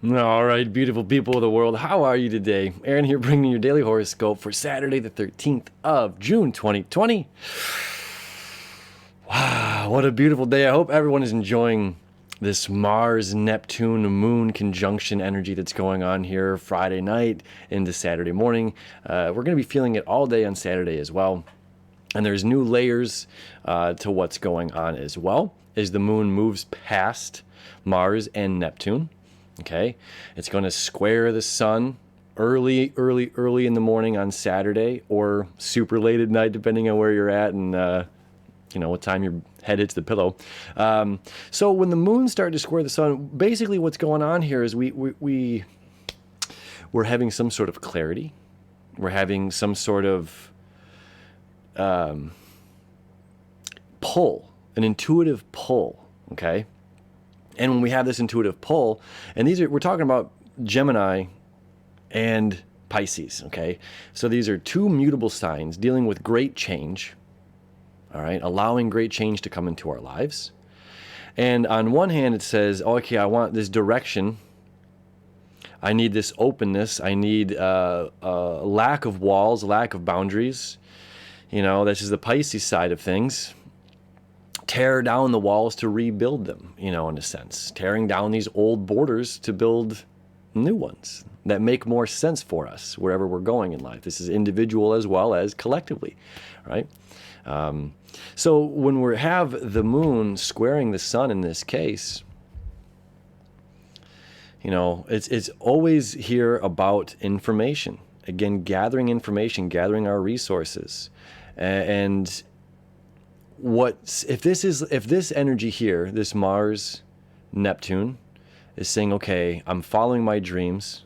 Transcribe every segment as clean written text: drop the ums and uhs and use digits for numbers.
All right, beautiful people of the world, how are you today? Aaron here bringing you your daily horoscope for Saturday, the 13th of June, 2020. Wow, what a beautiful day. I hope everyone is enjoying this Mars-Neptune moon conjunction energy that's going on here Friday night into Saturday morning. We're going to be feeling it all day on Saturday as well. And there's new layers to what's going on as well as the moon moves past Mars and Neptune. Okay, it's going to square the sun early in the morning on Saturday, or super late at night, depending on where you're at and what time your head hits the pillow. So when the moon started to square the sun, basically what's going on here is we're having some sort of clarity. We're having some sort of pull, an intuitive pull. Okay. And when we have this intuitive pull, and we're talking about Gemini and Pisces, okay? So these are two mutable signs dealing with great change, all right? Allowing great change to come into our lives. And on one hand, it says, okay, I want this direction. I need this openness. I need a lack of walls, lack of boundaries. This is the Pisces side of things. Tear down the walls to rebuild them, in a sense. Tearing down these old borders to build new ones that make more sense for us wherever we're going in life. This is individual as well as collectively, right? So when we have the moon squaring the sun in this case, it's always here about information. Again, gathering information, gathering our resources. And if this energy here, this Mars Neptune, is saying, okay, I'm following my dreams,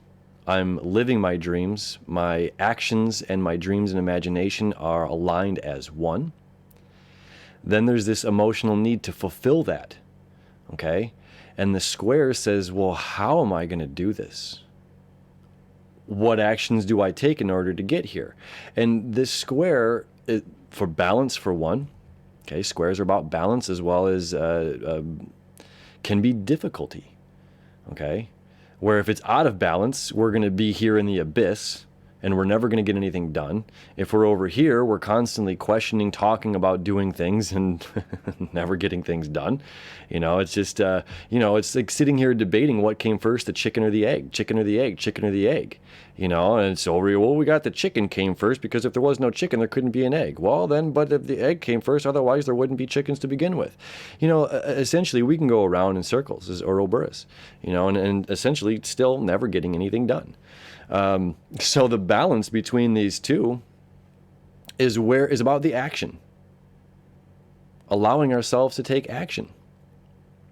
I'm living my dreams, my actions and my dreams and imagination are aligned as one, then there's this emotional need to fulfill that. Okay? And the square says, well, how am I going to do this? What actions do I take in order to get here? And this square, for balance for one. Okay, squares are about balance as well as can be difficulty. Okay, where if it's out of balance, we're going to be here in the abyss and we're never going to get anything done. If we're over here, we're constantly questioning, talking about doing things and never getting things done. It's just, it's like sitting here debating what came first, the chicken or the egg, chicken or the egg, chicken or the egg. And it's over here, well, we got the chicken came first because if there was no chicken, there couldn't be an egg. Well, then, but if the egg came first, otherwise there wouldn't be chickens to begin with. Essentially, we can go around in circles as Ouroboros, and essentially still never getting anything done. So the balance between these two is about the action, allowing ourselves to take action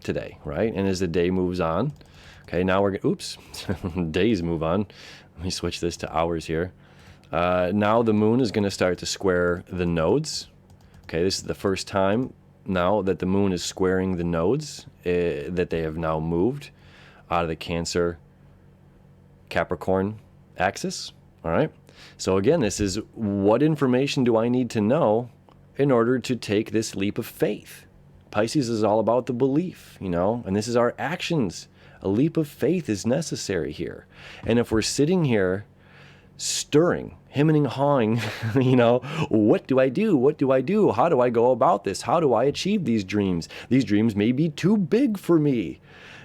today, right? And as the day moves on, okay, now days move on. Let me switch this to hours here. Now the moon is going to start to square the nodes. Okay, this is the first time now that the moon is squaring the nodes that they have now moved out of the Cancer Capricorn axis. All right. So again, this is what information do I need to know in order to take this leap of faith? Pisces is all about the belief, and this is our actions. A leap of faith is necessary here. And if we're sitting here stirring, hemming and hawing, what do I do? What do I do? How do I go about this? How do I achieve these dreams? These dreams may be too big for me.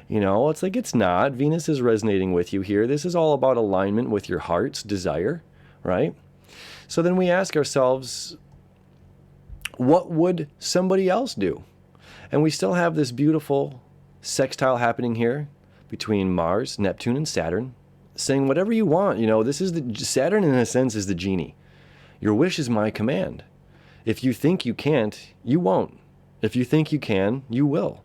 It's like it's not. Venus is resonating with you here. This is all about alignment with your heart's desire, right? So then we ask ourselves, what would somebody else do? And we still have this beautiful sextile happening here between Mars, Neptune, and Saturn, saying whatever you want. This is Saturn in a sense is the genie. Your wish is my command. If you think you can't, you won't. If you think you can, you will.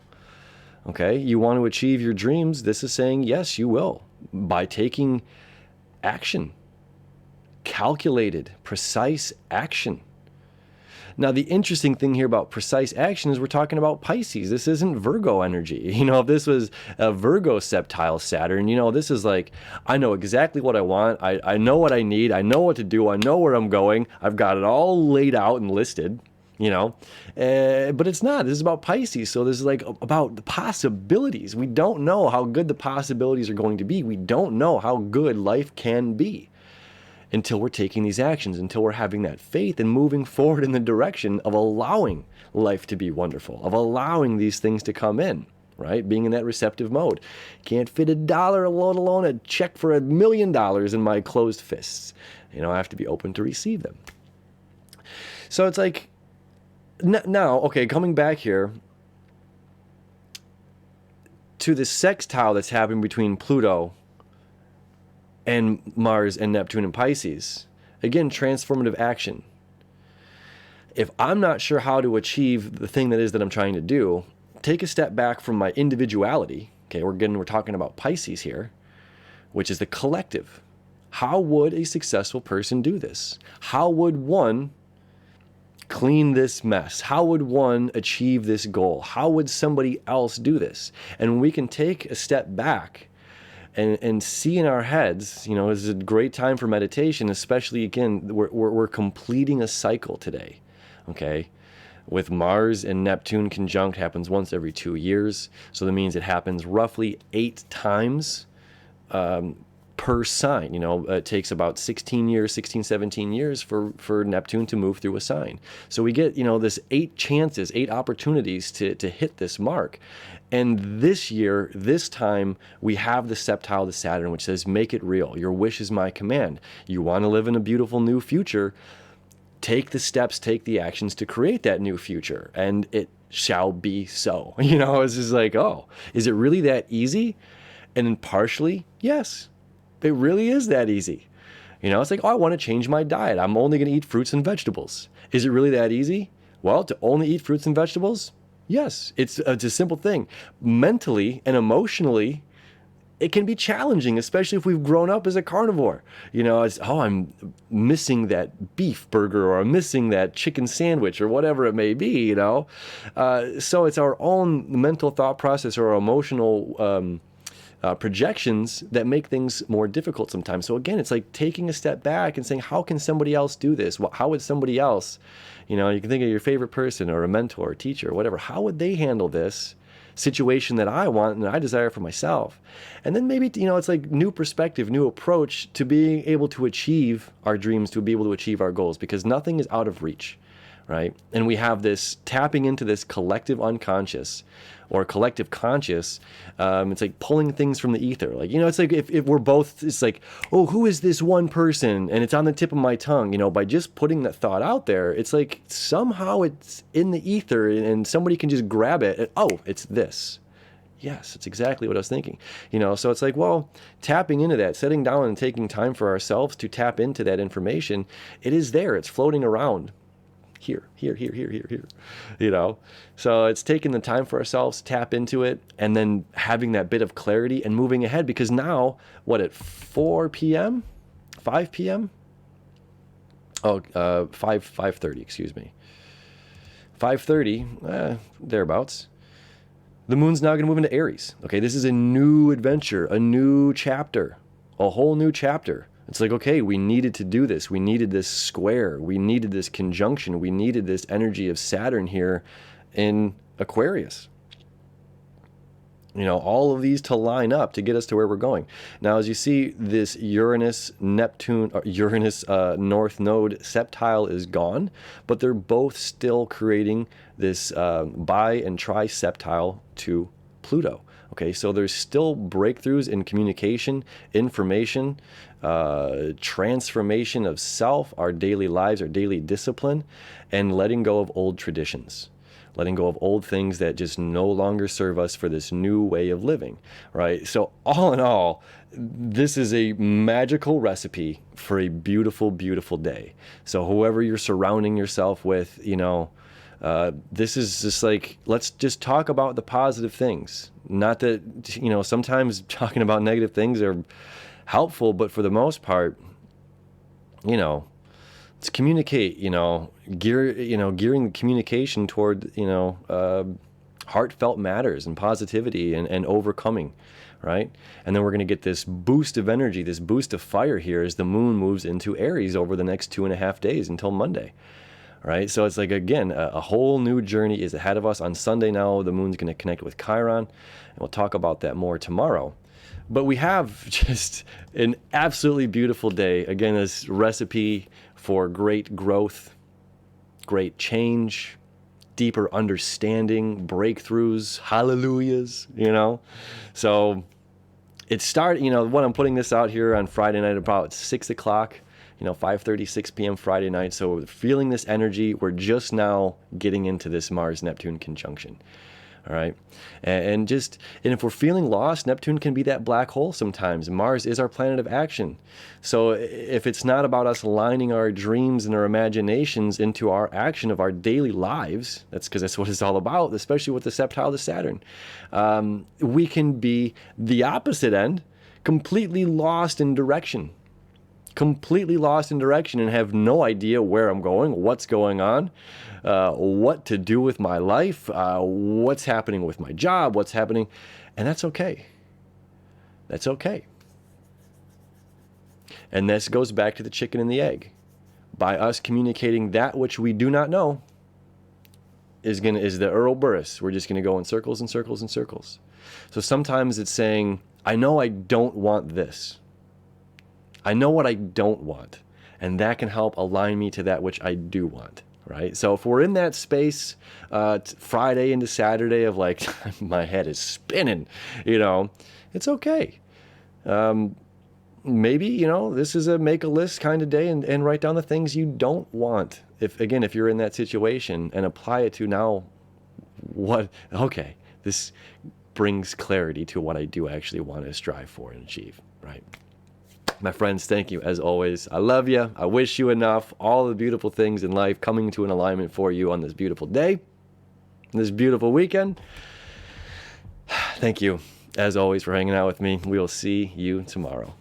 Okay, you want to achieve your dreams. This is saying, yes, you will, by taking action, calculated, precise action. Now, the interesting thing here about precise action is we're talking about Pisces. This isn't Virgo energy. If this was a Virgo septile Saturn, this is like, I know exactly what I want. I know what I need. I know what to do. I know where I'm going. I've got it all laid out and listed. But it's not. This is about Pisces. So this is like about the possibilities. We don't know how good the possibilities are going to be. We don't know how good life can be until we're taking these actions, until we're having that faith and moving forward in the direction of allowing life to be wonderful, of allowing these things to come in, right? Being in that receptive mode. Can't fit $1, let alone a check for $1 million in my closed fists. I have to be open to receive them. So it's like, now, okay, coming back here to the sextile that's happening between Pluto and Mars and Neptune and Pisces. Again, transformative action. If I'm not sure how to achieve the thing that I'm trying to do, take a step back from my individuality. Okay, we're talking about Pisces here, which is the collective. How would a successful person do this? How would one clean this mess? How would one achieve this goal? How would somebody else do this? And we can take a step back and see in our heads, this is a great time for meditation, especially, again, we're completing a cycle today, okay? With Mars and Neptune conjunct happens once every 2 years. So that means it happens roughly 8 times per sign. It takes about 16, 17 years for Neptune to move through a sign. So we get, this 8 chances, 8 opportunities to hit this mark. And this year, this time, we have the septile to Saturn, which says, make it real. Your wish is my command. You want to live in a beautiful new future. Take the steps, take the actions to create that new future. And it shall be so. It's just like, oh, is it really that easy? And then partially, yes. It really is that easy. It's like, oh, I want to change my diet. I'm only going to eat fruits and vegetables. Is it really that easy? Well, to only eat fruits and vegetables? Yes. It's a simple thing. Mentally and emotionally, it can be challenging, especially if we've grown up as a carnivore. It's, oh, I'm missing that beef burger, or I'm missing that chicken sandwich, or whatever it may be, So it's our own mental thought process or emotional projections that make things more difficult sometimes. So again, it's like taking a step back and saying, how can somebody else do this? How would somebody else, you can think of your favorite person or a mentor or teacher or whatever. How would they handle this situation that I want and I desire for myself? And then maybe, it's like new perspective, new approach to being able to achieve our dreams, to be able to achieve our goals, because nothing is out of reach, right? And we have this tapping into this collective unconscious or collective conscious. It's like pulling things from the ether. Like, it's like if we're both, it's like, oh, who is this one person? And it's on the tip of my tongue, by just putting that thought out there, it's like somehow it's in the ether and somebody can just grab it and, oh, it's this. Yes, it's exactly what I was thinking. So it's like, well, tapping into that, sitting down and taking time for ourselves to tap into that information, it is there. It's floating around. Here. So it's taking the time for ourselves to tap into it and then having that bit of clarity and moving ahead, because now, at 4 p.m., 5 p.m.? Oh, 5:30, excuse me. 5:30, thereabouts. The moon's now going to move into Aries. Okay, this is a new adventure, a new chapter, a whole new chapter. It's like, okay, we needed to do this. We needed this square. We needed this conjunction. We needed this energy of Saturn here in Aquarius. All of these to line up to get us to where we're going. Now, as you see, this Uranus North Node septile is gone, but they're both still creating this bi and triseptile to Pluto. Okay, so there's still breakthroughs in communication, information, transformation of self, our daily lives, our daily discipline, and letting go of old traditions, letting go of old things that just no longer serve us for this new way of living, right? So all in all, this is a magical recipe for a beautiful, beautiful day. So whoever you're surrounding yourself with, this is just like, let's just talk about the positive things. Not that, sometimes talking about negative things are helpful, but for the most part, let's communicate, gearing the communication toward, heartfelt matters and positivity and overcoming, right? And then we're going to get this boost of energy, this boost of fire here as the moon moves into Aries over the next 2.5 days until Monday. right? So it's like, again, a whole new journey is ahead of us. On Sunday now, the moon's going to connect with Chiron, and we'll talk about that more tomorrow. But we have just an absolutely beautiful day. Again, this recipe for great growth, great change, deeper understanding, breakthroughs, hallelujahs, you know? So it started, you know, when I'm putting this out here on Friday night about 6 o'clock, you know, 5:30, 6 p.m. Friday night. So we're feeling this energy. We're just now getting into this Mars-Neptune conjunction. All right. And if we're feeling lost, Neptune can be that black hole sometimes. Mars is our planet of action. So if it's not about us aligning our dreams and our imaginations into our action of our daily lives, that's because that's what it's all about, especially with the septile to Saturn. We can be the opposite end, completely lost in direction. Completely lost in direction and have no idea where I'm going, what's going on, what to do with my life, what's happening with my job, what's happening. And that's okay. That's okay. And this goes back to the chicken and the egg. By us communicating that which we do not know is the Ouroboros. We're just going to go in circles and circles and circles. So sometimes it's saying, I know I don't want this. I know what I don't want, and that can help align me to that which I do want, right? So if we're in that space, Friday into Saturday of like, my head is spinning, you know, it's okay. Maybe, you know, this is a make a list kind of day and write down the things you don't want. If you're in that situation and apply it to now, okay, this brings clarity to what I do actually want to strive for and achieve, right? My friends, thank you as always. I love you. I wish you enough. All the beautiful things in life coming to an alignment for you on this beautiful day, this beautiful weekend. Thank you, as always, for hanging out with me. We will see you tomorrow.